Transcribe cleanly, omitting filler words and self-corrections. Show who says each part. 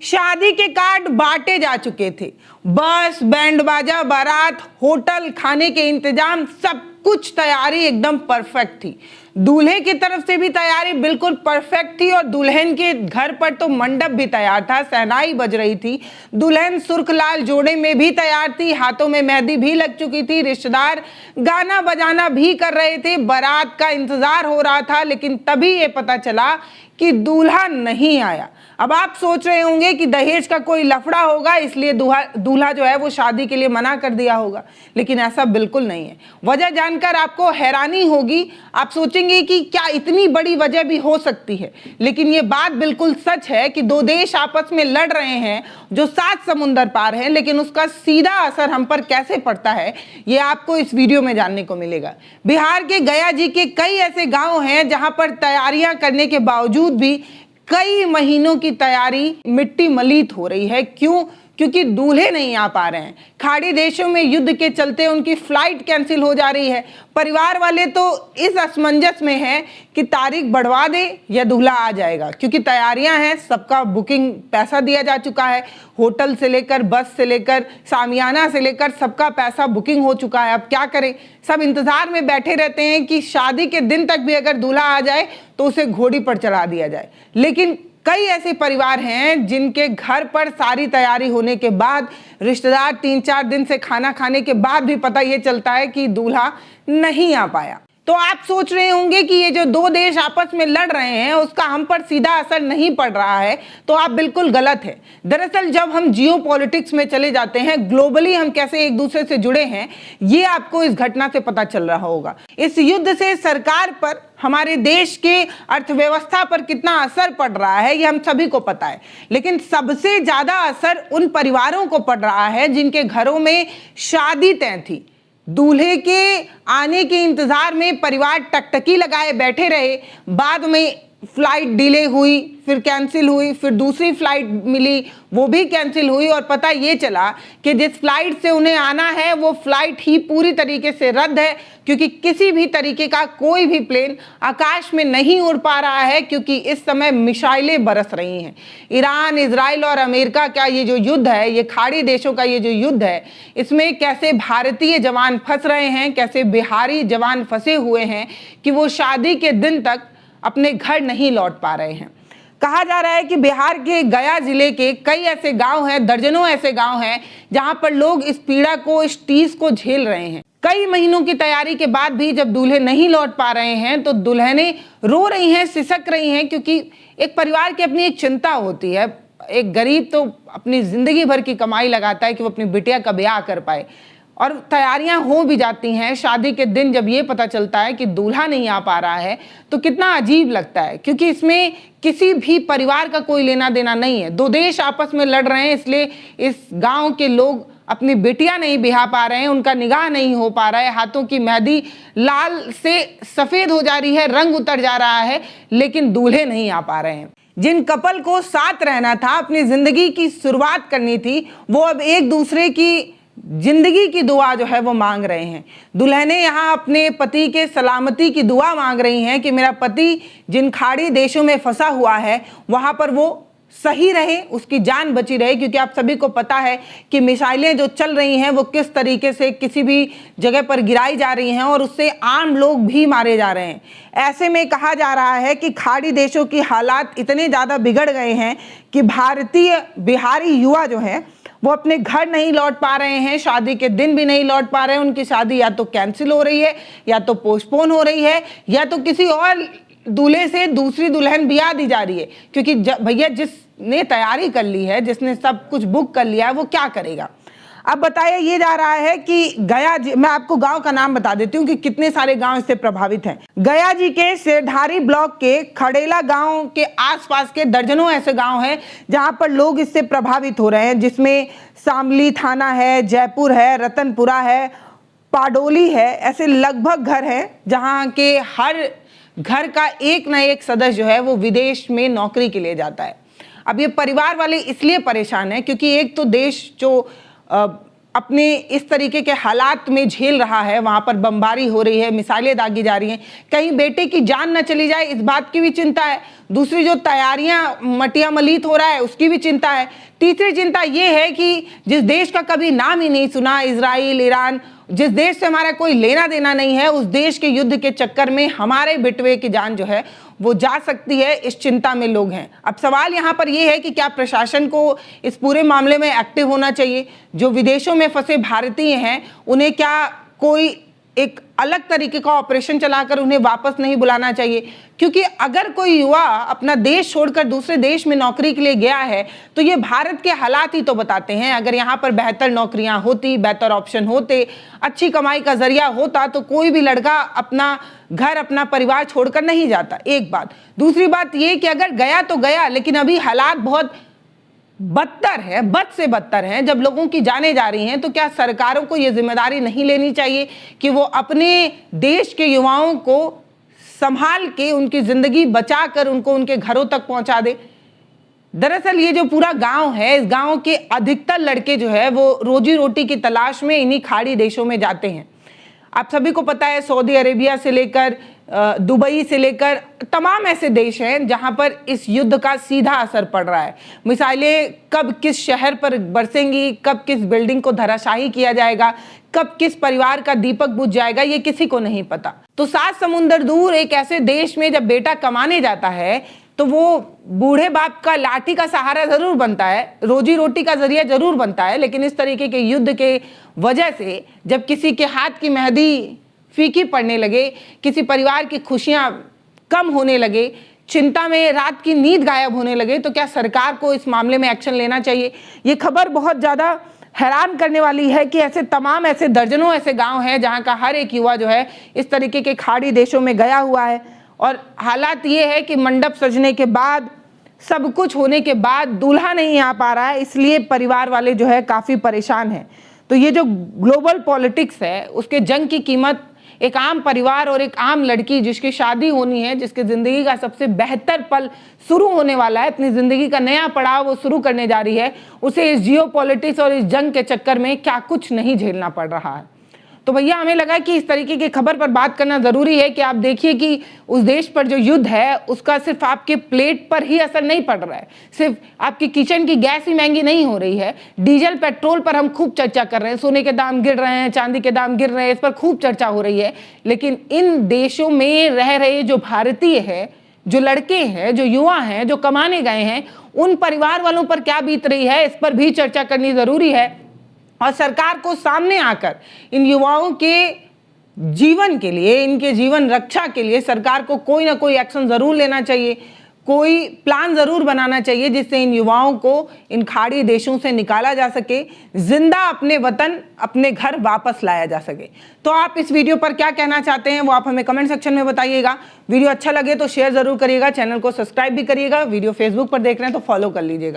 Speaker 1: शादी के कार्ड बांटे जा चुके थे। बस, बैंड बाजा, बारात, होटल, खाने के इंतजाम, सब कुछ तैयारी एकदम परफेक्ट थी। दूल्हे की तरफ से भी तैयारी बिल्कुल परफेक्ट थी और दुल्हन के घर पर तो मंडप भी तैयार था, शहनाई बज रही थी। दुल्हन सुर्ख लाल जोड़े में भी तैयार थी, हाथों में मेहंदी भी लग चुकी थी, रिश्तेदार गाना बजाना भी कर रहे थे, बारात का इंतजार हो रहा था। लेकिन तभी ये पता चला कि दूल्हा नहीं आया। अब आप सोच रहे होंगे कि दहेज का कोई लफड़ा होगा, इसलिए दूल्हा जो है वो शादी के लिए मना कर दिया होगा, लेकिन ऐसा बिल्कुल नहीं है। वजह जानकर आपको हैरानी होगी, आप सोचेंगे कि क्या इतनी बड़ी वजह भी हो सकती है, लेकिन ये बात बिल्कुल सच है कि दो देश आपस में लड़ रहे हैं जो 7 समुंदर पार है, लेकिन उसका सीधा असर हम पर कैसे पड़ता है ये आपको इस वीडियो में जानने को मिलेगा। बिहार के गया जी के कई ऐसे गांव हैं जहां पर तैयारियां करने के बावजूद भी कई महीनों की तैयारी मिट्टी मलीत हो रही है। क्यों? क्योंकि दूल्हे नहीं आ पा रहे हैं। खाड़ी देशों में युद्ध के चलते उनकी फ्लाइट कैंसिल हो जा रही है। परिवार वाले तो इस असमंजस में हैं कि तारीख बढ़वा दे या दूल्हा आ जाएगा, क्योंकि तैयारियां हैं, सबका बुकिंग पैसा दिया जा चुका है, होटल से लेकर बस से लेकर सामियाना से लेकर सबका पैसा बुकिंग हो चुका है। अब क्या करें? सब इंतजार में बैठे रहते हैं कि शादी के दिन तक भी अगर दूल्हा आ जाए तो उसे घोड़ी पर चढ़ा दिया जाए। लेकिन कई ऐसे परिवार हैं जिनके घर पर सारी तैयारी होने के बाद, रिश्तेदार 3-4 दिन से खाना खाने के बाद भी पता ये चलता है कि दूल्हा नहीं आ पाया। तो आप सोच रहे होंगे कि ये जो दो देश आपस में लड़ रहे हैं उसका हम पर सीधा असर नहीं पड़ रहा है, तो आप बिल्कुल गलत है। दरअसल जब हम जियो पॉलिटिक्स में चले जाते हैं, ग्लोबली हम कैसे एक दूसरे से जुड़े हैं, ये आपको इस घटना से पता चल रहा होगा। इस युद्ध से सरकार पर, हमारे देश के अर्थव्यवस्था पर कितना असर पड़ रहा है ये हम सभी को पता है, लेकिन सबसे ज्यादा असर उन परिवारों को पड़ रहा है जिनके घरों में शादी तय थी। दूल्हे के आने के इंतजार में परिवार टकटकी लगाए बैठे रहे, बाद में फ्लाइट डिले हुई, फिर कैंसिल हुई, फिर दूसरी फ्लाइट मिली, वो भी कैंसिल हुई और पता ये चला कि जिस फ्लाइट से उन्हें आना है वो फ्लाइट ही पूरी तरीके से रद्द है, क्योंकि किसी भी तरीके का कोई भी प्लेन आकाश में नहीं उड़ पा रहा है, क्योंकि इस समय मिसाइलें बरस रही हैं। ईरान, इजराइल और अमेरिका का ये जो युद्ध है, ये खाड़ी देशों का ये जो युद्ध है, इसमें कैसे भारतीय जवान फंस रहे हैं, कैसे बिहारी जवान फंसे हुए हैं कि वो शादी के दिन तक अपने घर नहीं लौट पा रहे हैं। कहा जा रहा है कि बिहार के गया जिले के कई ऐसे गांव हैं, दर्जनों ऐसे गांव हैं जहां पर लोग इस पीड़ा को, इस टीस को झेल रहे हैं। कई महीनों की तैयारी के बाद भी जब दूल्हे नहीं लौट पा रहे हैं तो दुल्हनें रो रही हैं, सिसक रही हैं, क्योंकि एक परिवार की अपनी एक चिंता होती है। एक गरीब तो अपनी जिंदगी भर की कमाई लगाता है कि वो अपनी बिटिया का ब्याह कर पाए, और तैयारियां हो भी जाती हैं। शादी के दिन जब ये पता चलता है कि दूल्हा नहीं आ पा रहा है तो कितना अजीब लगता है, क्योंकि इसमें किसी भी परिवार का कोई लेना देना नहीं है। दो देश आपस में लड़ रहे हैं, इसलिए इस गांव के लोग अपनी बेटियां नहीं बिहा पा रहे हैं, उनका निगाह नहीं हो पा रहा है, हाथों की मेहंदी लाल से सफ़ेद हो जा रही है, रंग उतर जा रहा है, लेकिन दूल्हे नहीं आ पा रहे हैं। जिन कपल को साथ रहना था, अपनी ज़िंदगी की शुरुआत करनी थी, वो अब एक दूसरे की जिंदगी की दुआ जो है वो मांग रहे हैं। दुल्हनें यहाँ अपने पति के सलामती की दुआ मांग रही हैं कि मेरा पति जिन खाड़ी देशों में फंसा हुआ है वहाँ पर वो सही रहे, उसकी जान बची रहे, क्योंकि आप सभी को पता है कि मिसाइलें जो चल रही हैं वो किस तरीके से किसी भी जगह पर गिराई जा रही हैं और उससे आम लोग भी मारे जा रहे हैं। ऐसे में कहा जा रहा है कि खाड़ी देशों की हालात इतने ज़्यादा बिगड़ गए हैं कि भारतीय बिहारी युवा जो है वो अपने घर नहीं लौट पा रहे हैं, शादी के दिन भी नहीं लौट पा रहे हैं। उनकी शादी या तो कैंसिल हो रही है, या तो पोस्टपोन हो रही है, या तो किसी और दूल्हे से दूसरी दुल्हन ब्याह दी जा रही है, क्योंकि भैया जिसने तैयारी कर ली है, जिसने सब कुछ बुक कर लिया है, वो क्या करेगा। अब बताया ये जा रहा है कि गया जी, मैं आपको गांव का नाम बता देती हूँ कि कितने सारे गांव इससे प्रभावित हैं। गया जी के शेरधारी ब्लॉक के खड़ेला गांव के आसपास के दर्जनों ऐसे गांव हैं जहां पर लोग इससे प्रभावित हो रहे हैं, जिसमें शामली थाना है, जयपुर है, रतनपुरा है, पाडोली है। ऐसे लगभग घर हैं जहां के हर घर का एक ना एक सदस्य जो है वो विदेश में नौकरी के लिए जाता है। अब ये परिवार वाले इसलिए परेशान हैं क्योंकि एक तो देश जो अपने इस तरीके के हालात में झेल रहा है, वहां पर बमबारी हो रही है, मिसाइलें दागी जा रही हैं, कहीं बेटे की जान न चली जाए इस बात की भी चिंता है। दूसरी जो तैयारियां मटिया मलीत हो रहा है उसकी भी चिंता है। तीसरी चिंता ये है कि जिस देश का कभी नाम ही नहीं सुना, इजराइल, ईरान, जिस देश से हमारा कोई लेना देना नहीं है, उस देश के युद्ध के चक्कर में हमारे बेटवे की जान जो है वो जा सकती है, इस चिंता में लोग हैं। अब सवाल यहाँ पर यह है कि क्या प्रशासन को इस पूरे मामले में एक्टिव होना चाहिए? जो विदेशों में फंसे भारतीय हैं उन्हें क्या कोई एक अलग तरीके का ऑपरेशन चलाकर उन्हें वापस नहीं बुलाना चाहिए? क्योंकि अगर कोई युवा अपना देश छोड़कर दूसरे देश में नौकरी के लिए गया है तो ये भारत के हालात ही तो बताते हैं। अगर यहाँ पर बेहतर नौकरियां होती, बेहतर ऑप्शन होते, अच्छी कमाई का जरिया होता तो कोई भी लड़का अपना घर, अपना परिवार छोड़कर नहीं जाता। एक बात। दूसरी बात ये कि अगर गया तो गया, लेकिन अभी हालात बहुत बदतर है, बद से बदतर हैं। जब लोगों की जाने जा रही हैं तो क्या सरकारों को यह जिम्मेदारी नहीं लेनी चाहिए कि वो अपने देश के युवाओं को संभाल के उनकी जिंदगी बचाकर उनको उनके घरों तक पहुंचा दे? दरअसल ये जो पूरा गांव है, इस गांव के अधिकतर लड़के जो है वो रोजी रोटी की तलाश में इन्हीं खाड़ी देशों में जाते हैं। आप सभी को पता है सऊदी अरेबिया से लेकर दुबई से लेकर तमाम ऐसे देश हैं जहां पर इस युद्ध का सीधा असर पड़ रहा है। मिसाइलें कब किस शहर पर बरसेंगी, कब किस बिल्डिंग को धराशायी किया जाएगा, कब किस परिवार का दीपक बुझ जाएगा, ये किसी को नहीं पता। तो 7 समुंदर दूर एक ऐसे देश में जब बेटा कमाने जाता है तो वो बूढ़े बाप का लाठी का सहारा जरूर बनता है, रोजी रोटी का जरिया जरूर बनता है, लेकिन इस तरीके के युद्ध के वजह से जब किसी के हाथ की मेहंदी फीकी पड़ने लगे, किसी परिवार की खुशियां कम होने लगे, चिंता में रात की नींद गायब होने लगे, तो क्या सरकार को इस मामले में एक्शन लेना चाहिए? ये खबर बहुत ज़्यादा हैरान करने वाली है कि ऐसे तमाम ऐसे दर्जनों ऐसे गांव हैं जहां का हर एक युवा जो है इस तरीके के खाड़ी देशों में गया हुआ है। और हालात ये है कि मंडप सजने के बाद, सब कुछ होने के बाद दूल्हा नहीं आ पा रहा है, इसलिए परिवार वाले जो है काफ़ी परेशान हैं। तो ये जो ग्लोबल पॉलिटिक्स है उसके जंग की कीमत एक आम परिवार और एक आम लड़की जिसकी शादी होनी है, जिसकी ज़िंदगी का सबसे बेहतर पल शुरू होने वाला है, अपनी ज़िंदगी का नया पड़ाव वो शुरू करने जा रही है, उसे इस जियो पॉलिटिक्स और इस जंग के चक्कर में क्या कुछ नहीं झेलना पड़ रहा है। तो भैया हमें लगा कि इस तरीके की खबर पर बात करना ज़रूरी है कि आप देखिए कि उस देश पर जो युद्ध है उसका सिर्फ आपके प्लेट पर ही असर नहीं पड़ रहा है, सिर्फ आपकी किचन की गैस ही महंगी नहीं हो रही है, डीजल पेट्रोल पर हम खूब चर्चा कर रहे हैं, सोने के दाम गिर रहे हैं, चांदी के दाम गिर रहे हैं, इस पर खूब चर्चा हो रही है, लेकिन इन देशों में रह रहे जो भारतीय है, जो लड़के हैं, जो युवा हैं, जो कमाने गए हैं, उन परिवार वालों पर क्या बीत रही है, इस पर भी चर्चा करनी ज़रूरी है। और सरकार को सामने आकर इन युवाओं के जीवन के लिए, इनके जीवन रक्षा के लिए सरकार को कोई ना कोई एक्शन ज़रूर लेना चाहिए, कोई प्लान ज़रूर बनाना चाहिए जिससे इन युवाओं को इन खाड़ी देशों से निकाला जा सके, जिंदा अपने वतन, अपने घर वापस लाया जा सके। तो आप इस वीडियो पर क्या कहना चाहते हैं वो आप हमें कमेंट सेक्शन में बताइएगा। वीडियो अच्छा लगे तो शेयर ज़रूर करिएगा, चैनल को सब्सक्राइब भी करिएगा, वीडियो फेसबुक पर देख रहे हैं तो फॉलो कर लीजिएगा।